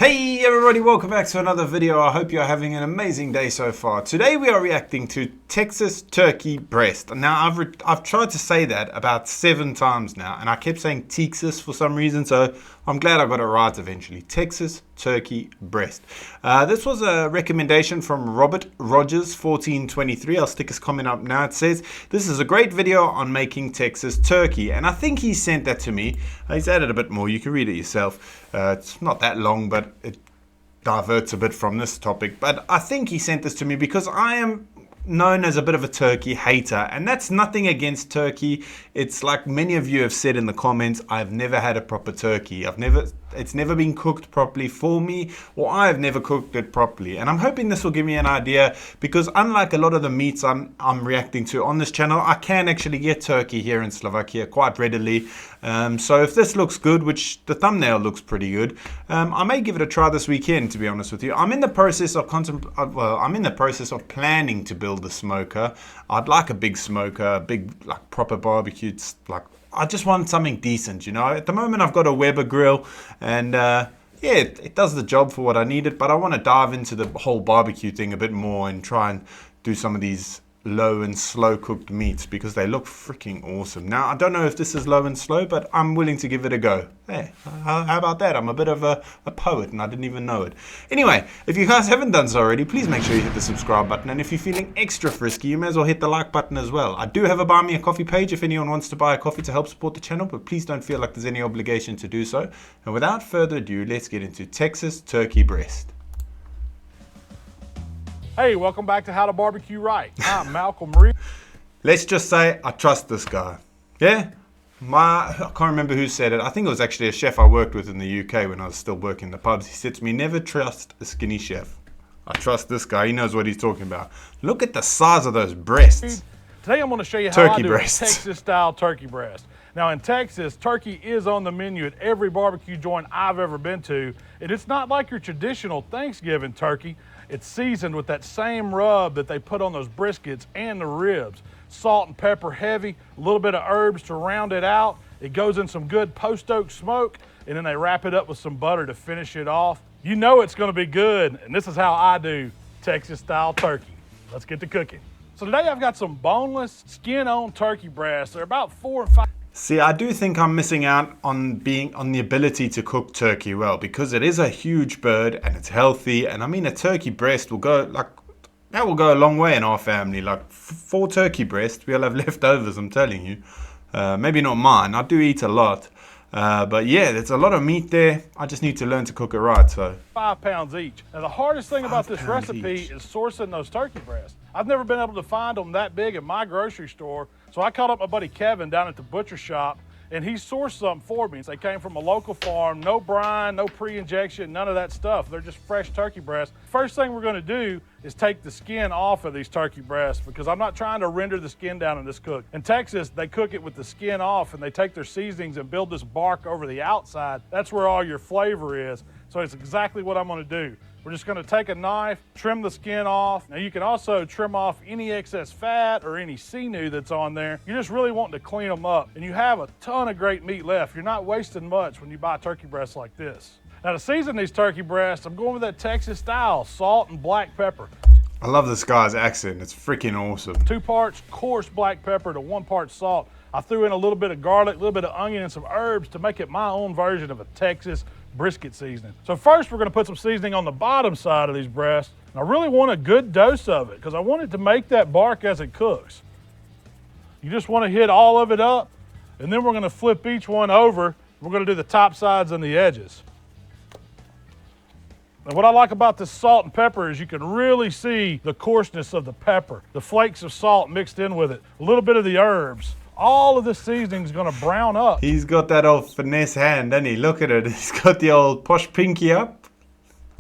Hey everybody, welcome back to another video. I hope you're having an amazing day so far. Today we are reacting to Texas turkey breast. Now I've tried to say that about 7 times now and I kept saying Texas for some reason, so I'm glad I got it right eventually. Texas turkey breast. This was a recommendation from Robert Rogers 1423. I'll stick his comment up now. It says, this is a great video on making Texas turkey, and I think he sent that to me. He's added a bit more, you can read it yourself. It's not that long, but it diverts a bit from this topic. But I think he sent this to me because I am known as a bit of a turkey hater, and that's nothing against turkey. It's like many of you have said in the comments, I've never had a proper turkey. It's never been cooked properly for me, or I've never cooked it properly. And I'm hoping this will give me an idea, because unlike a lot of the meats I'm reacting to on this channel, I can actually get turkey here in Slovakia quite readily. So if this looks good, which the thumbnail looks pretty good, I may give it a try this weekend, to be honest with you. I'm in the process of planning to build the smoker. I'd like a big smoker, a big like proper barbecue, like I just want something decent, you know. At the moment I've got a Weber grill, and yeah, it does the job for what I need it, but I want to dive into the whole barbecue thing a bit more and try and do some of these low and slow cooked meats because they look freaking awesome. Now I don't know if this is low and slow, but I'm willing to give it a go. Hey, how about that? I'm a bit of a poet and I didn't even know it. Anyway, if you guys haven't done so already, please make sure you hit the subscribe button, and if you're feeling extra frisky, you may as well hit the like button as well. I do have a buy me a coffee page if anyone wants to buy a coffee to help support the channel, but please don't feel like there's any obligation to do so. And without further ado, let's get into Texas turkey breast. Hey, welcome back to How to Barbecue Right. I'm Malcolm Reed. Let's just say I trust this guy. Yeah? I can't remember who said it. I think it was actually a chef I worked with in the UK when I was still working in the pubs. He said to me, never trust a skinny chef. I trust this guy. He knows what he's talking about. Look at the size of those breasts. Today I'm going to show you how I do a breasts. Texas-style turkey breast. Now in Texas, turkey is on the menu at every barbecue joint I've ever been to. And it's not like your traditional Thanksgiving turkey. It's seasoned with that same rub that they put on those briskets and the ribs. Salt and pepper heavy, a little bit of herbs to round it out. It goes in some good post-oak smoke, and then they wrap it up with some butter to finish it off. You know it's gonna be good, and this is how I do Texas-style turkey. Let's get to cooking. So today I've got some boneless, skin-on turkey breasts. They're about 4 or 5. See, I do think I'm missing out on the ability to cook turkey well, because it is a huge bird and it's healthy. And I mean, a turkey breast will go a long way in our family. Like 4 turkey breasts, we'll have leftovers, I'm telling you. Maybe not mine. I do eat a lot. But yeah, there's a lot of meat there. I just need to learn to cook it right. So 5 pounds each. Now the hardest thing about this recipe is sourcing those turkey breasts. I've never been able to find them that big at my grocery store. So I called up my buddy Kevin down at the butcher shop, and he sourced something for me. They came from a local farm, no brine, no pre-injection, none of that stuff. They're just fresh turkey breasts. First thing we're gonna do is take the skin off of these turkey breasts, because I'm not trying to render the skin down in this cook. In Texas, they cook it with the skin off, and they take their seasonings and build this bark over the outside. That's where all your flavor is. So it's exactly what I'm gonna do. We're just gonna take a knife, trim the skin off. Now you can also trim off any excess fat or any sinew that's on there. You're just really wanting to clean them up, and you have a ton of great meat left. You're not wasting much when you buy turkey breasts like this. Now to season these turkey breasts, I'm going with that Texas style, salt and black pepper. I love this guy's accent. It's freaking awesome. 2 parts coarse black pepper to 1 part salt. I threw in a little bit of garlic, a little bit of onion, and some herbs to make it my own version of a Texas brisket seasoning. So first we're gonna put some seasoning on the bottom side of these breasts. And I really want a good dose of it, because I want it to make that bark as it cooks. You just wanna hit all of it up, and then we're gonna flip each one over. We're gonna do the top sides and the edges. And what I like about this salt and pepper is you can really see the coarseness of the pepper, the flakes of salt mixed in with it, a little bit of the herbs. All of this seasoning is gonna brown up. He's got that old finesse hand, doesn't he? Look at it. He's got the old posh pinky up.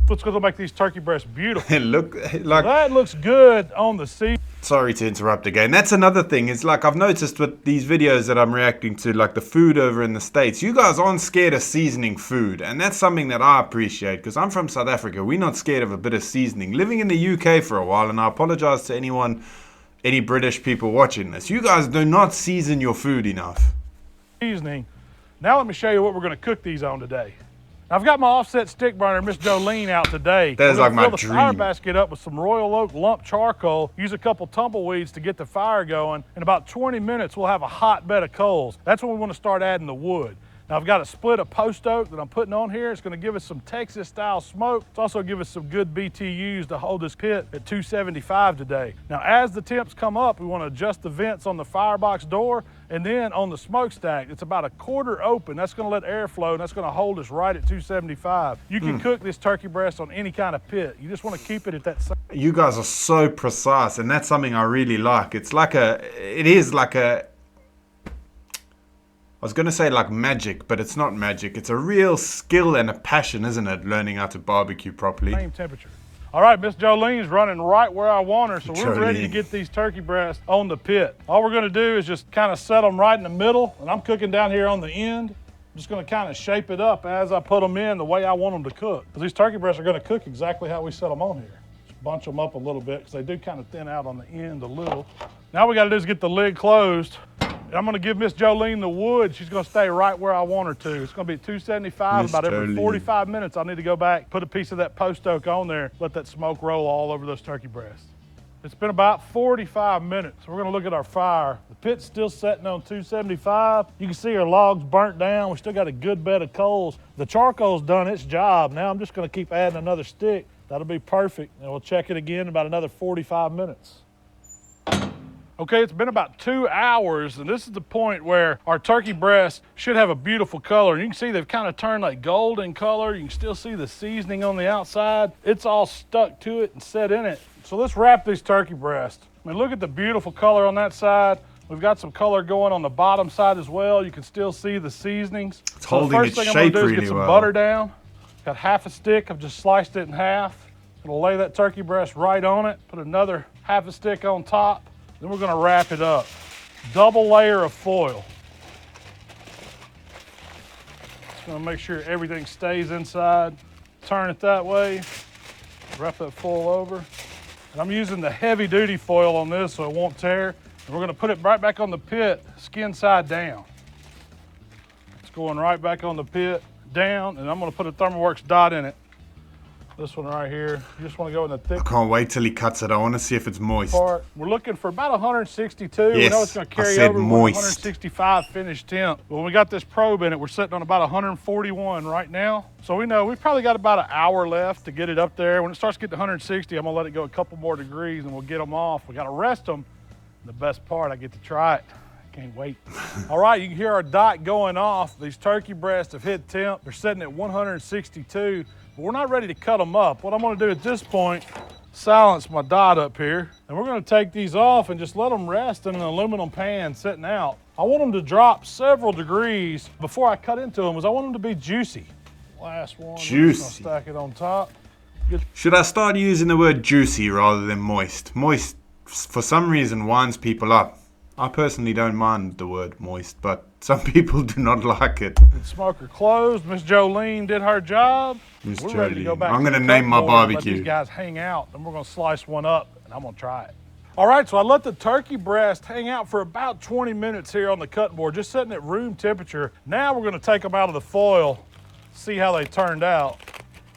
What's gonna make these turkey breasts beautiful. Look, like that looks good on the seasoning. Sorry to interrupt again. That's another thing. It's like I've noticed with these videos that I'm reacting to, like the food over in the States, you guys aren't scared of seasoning food. And that's something that I appreciate, because I'm from South Africa. We're not scared of a bit of seasoning. Living in the UK for a while, and I apologize to any British people watching this. You guys do not season your food enough. Seasoning. Now let me show you what we're gonna cook these on today. I've got my offset stick burner, Miss Jolene, out today. That's like my fill the fire dream. basket up with some Royal Oak lump charcoal, use a couple tumbleweeds to get the fire going. In about 20 minutes, we'll have a hot bed of coals. That's when we want to start adding the wood. Now I've got a split of post oak that I'm putting on here. It's going to give us some Texas style smoke. It's also give us some good BTUs to hold this pit at 275 today. Now as the temps come up, we want to adjust the vents on the firebox door, and then on the smokestack, it's about a quarter open. That's going to let air flow, and that's going to hold us right at 275. You can cook this turkey breast on any kind of pit. You just want to keep it at that same. You guys are so precise, and that's something I really like. It is like a, I was going to say like magic, but it's not magic. It's a real skill and a passion, isn't it? Learning how to barbecue properly. Same temperature. All right, Miss Jolene's running right where I want her, so we're ready to get these turkey breasts on the pit. All we're going to do is just kind of set them right in the middle, and I'm cooking down here on the end. I'm just going to kind of shape it up as I put them in the way I want them to cook. Because these turkey breasts are going to cook exactly how we set them on here. Just bunch them up a little bit because they do kind of thin out on the end a little. Now what we got to do is get the lid closed. I'm going to give Miss Jolene the wood. She's going to stay right where I want her to. It's going to be 275. About every 45 minutes, I'll need to go back, put a piece of that post oak on there, let that smoke roll all over those turkey breasts. It's been about 45 minutes. We're going to look at our fire. The pit's still setting on 275. You can see our logs burnt down. We still got a good bed of coals. The charcoal's done its job. Now I'm just going to keep adding another stick. That'll be perfect. And we'll check it again in about another 45 minutes. Okay, it's been about 2 hours, and this is the point where our turkey breasts should have a beautiful color. And you can see they've kind of turned like golden color. You can still see the seasoning on the outside. It's all stuck to it and set in it. So let's wrap these turkey breasts. I mean, look at the beautiful color on that side. We've got some color going on the bottom side as well. You can still see the seasonings. It's holding its shape really well. First thing I'm gonna do is get some butter down. Got half a stick. I've just sliced it in half. I'm gonna lay that turkey breast right on it. Put another half a stick on top. Then we're going to wrap it up. Double layer of foil. Just going to make sure everything stays inside. Turn it that way. Wrap that foil over. And I'm using the heavy duty foil on this so it won't tear. And we're going to put it right back on the pit, skin side down. It's going right back on the pit, down, and I'm going to put a ThermalWorks dot in it. This one right here. You just want to go in the thick. I can't wait till he cuts it. I want to see if it's moist. Part. We're looking for about 162. Yes, we know it's going to carry over moist. 165 finished temp. But when we got this probe in it, we're sitting on about 141 right now. So we know we've probably got about an hour left to get it up there. When it starts getting to 160, I'm going to let it go a couple more degrees and we'll get them off. We got to rest them. The best part, I get to try it. Can't wait. All right, you can hear our dot going off. These turkey breasts have hit temp. They're sitting at 162. But we're not ready to cut them up. What I'm gonna do at this point, silence my dot up here, and we're gonna take these off and just let them rest in an aluminum pan sitting out. I want them to drop several degrees before I cut into them, because I want them to be juicy. Last one, juicy. I'm gonna stack it on top. Should I start using the word juicy rather than moist? Moist, for some reason, winds people up. I personally don't mind the word moist, but some people do not like it. The smoker closed. Miss Jolene did her job. We're ready to go back. I'm going to name my barbecue. Let these guys hang out, and we're going to slice one up, and I'm going to try it. All right, so I let the turkey breast hang out for about 20 minutes here on the cutting board, just sitting at room temperature. Now we're going to take them out of the foil, see how they turned out.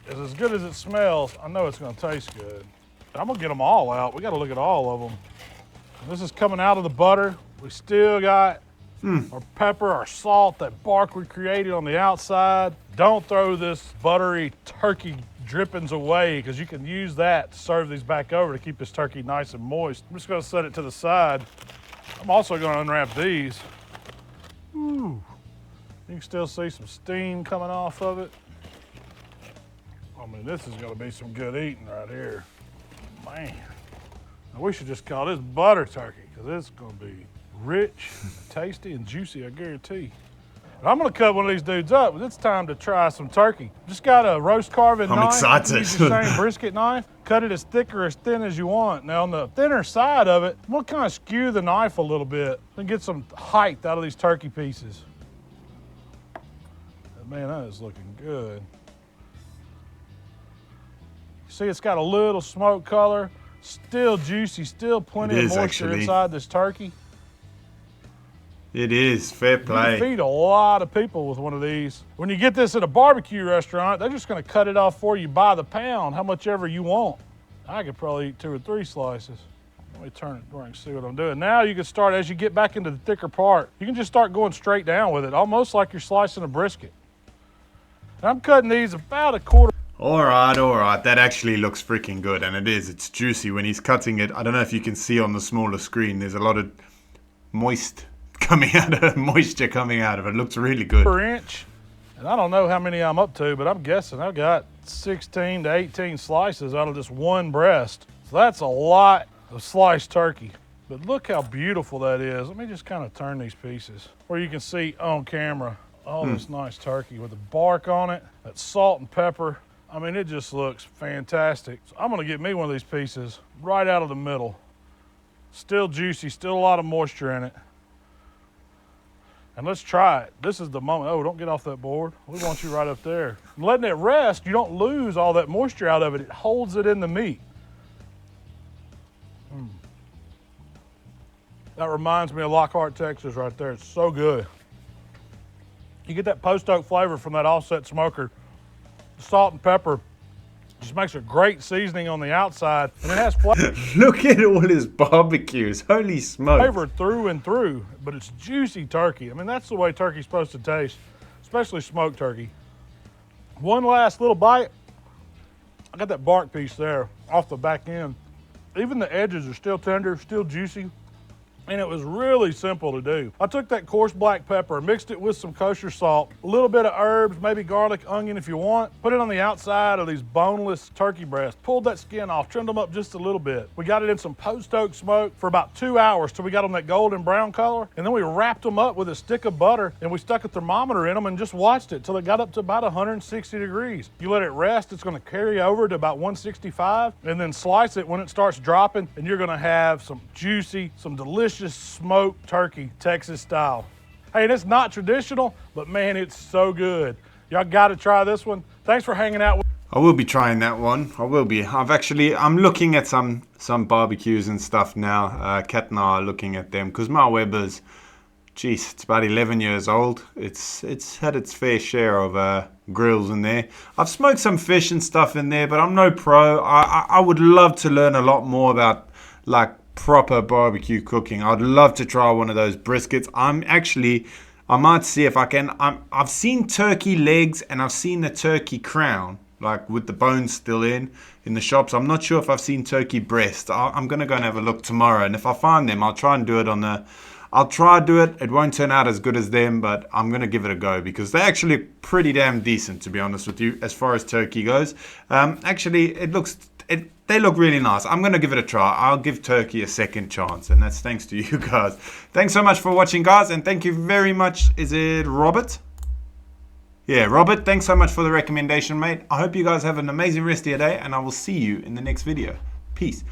It's as good as it smells. I know it's going to taste good. I'm going to get them all out. We got to look at all of them. This is coming out of the butter. We still got our pepper, our salt, that bark we created on the outside. Don't throw this buttery turkey drippings away, because you can use that to serve these back over to keep this turkey nice and moist. I'm just going to set it to the side. I'm also going to unwrap these. Ooh. You can still see some steam coming off of it. I mean, this is going to be some good eating right here. Man. Now, we should just call this butter turkey, because it's going to be rich, tasty, and juicy, I guarantee. But I'm going to cut one of these dudes up, but it's time to try some turkey. Just got a roast carving knife. I'm excited. Use the same brisket knife. Cut it as thick or as thin as you want. Now, on the thinner side of it, I'm going to kind of skew the knife a little bit and get some height out of these turkey pieces. Man, that is looking good. See, it's got a little smoke color. Still juicy, still plenty of moisture inside this turkey. It is. Fair You play. can feed a lot of people with one of these. When you get this at a barbecue restaurant, they're just gonna cut it off for you by the pound, how much ever you want. I could probably eat 2 or 3 slices. Let me turn it where I can see what I'm doing. Now you can start, as you get back into the thicker part, you can just start going straight down with it, almost like you're slicing a brisket. And I'm cutting these about 1/4. Alright. That actually looks freaking good. And it is. It's juicy when he's cutting it. I don't know if you can see on the smaller screen. There's a lot of moisture coming out of it. It looks really good. Per inch. And I don't know how many I'm up to, but I'm guessing I've got 16 to 18 slices out of this one breast. So that's a lot of sliced turkey. But look how beautiful that is. Let me just kind of turn these pieces where you can see on camera all this nice turkey with the bark on it, that salt and pepper. I mean, it just looks fantastic. So I'm gonna get me one of these pieces right out of the middle. Still juicy, still a lot of moisture in it. And let's try it. This is the moment. Oh, don't get off that board. We want you right up there. And letting it rest, you don't lose all that moisture out of it. It holds it in the meat. That reminds me of Lockhart, Texas right there. It's so good. You get that post oak flavor from that offset smoker. The salt and pepper just makes a great seasoning on the outside, and it has flavor. Look at all his barbecues. Holy smokes. Flavor through and through, but it's juicy turkey. I mean, that's the way turkey's supposed to taste, especially smoked turkey. One last little bite. I got that bark piece there off the back end. Even the edges are still tender, still juicy. And it was really simple to do. I took that coarse black pepper, mixed it with some kosher salt, a little bit of herbs, maybe garlic, onion if you want. Put it on the outside of these boneless turkey breasts. Pulled that skin off, trimmed them up just a little bit. We got it in some post oak smoke for about 2 hours till we got them that golden brown color. And then we wrapped them up with a stick of butter and we stuck a thermometer in them and just watched it till it got up to about 160 degrees. You let it rest, it's gonna carry over to about 165 and then slice it when it starts dropping and you're gonna have some juicy, some delicious smoked turkey, Texas style. Hey, and it's not traditional, but man, it's so good. Y'all gotta try this one. Thanks for hanging out with I will be trying that one. I will be. I'm looking at some barbecues and stuff now. Kat and I are looking at them because my Weber's, geez, it's about 11 years old. It's had its fair share of grills in there. I've smoked some fish and stuff in there, but I'm no pro. I would love to learn a lot more about like proper barbecue cooking. I'd love to try one of those briskets. I might see if I can. I've seen turkey legs and I've seen the turkey crown, like with the bones still in the shops. I'm not sure if I've seen turkey breast. I'm gonna go and have a look tomorrow, and if I find them, I'll try and do it I'll try to do it. It won't turn out as good as them, but I'm gonna give it a go because they're actually pretty damn decent, to be honest with you, as far as turkey goes. They look really nice. I'm going to give it a try. I'll give turkey a second chance, and that's thanks to you guys. Thanks so much for watching, guys, and thank you very much. Is it Robert? Yeah, Robert, thanks so much for the recommendation, mate. I hope you guys have an amazing rest of your day, and I will see you in the next video. Peace.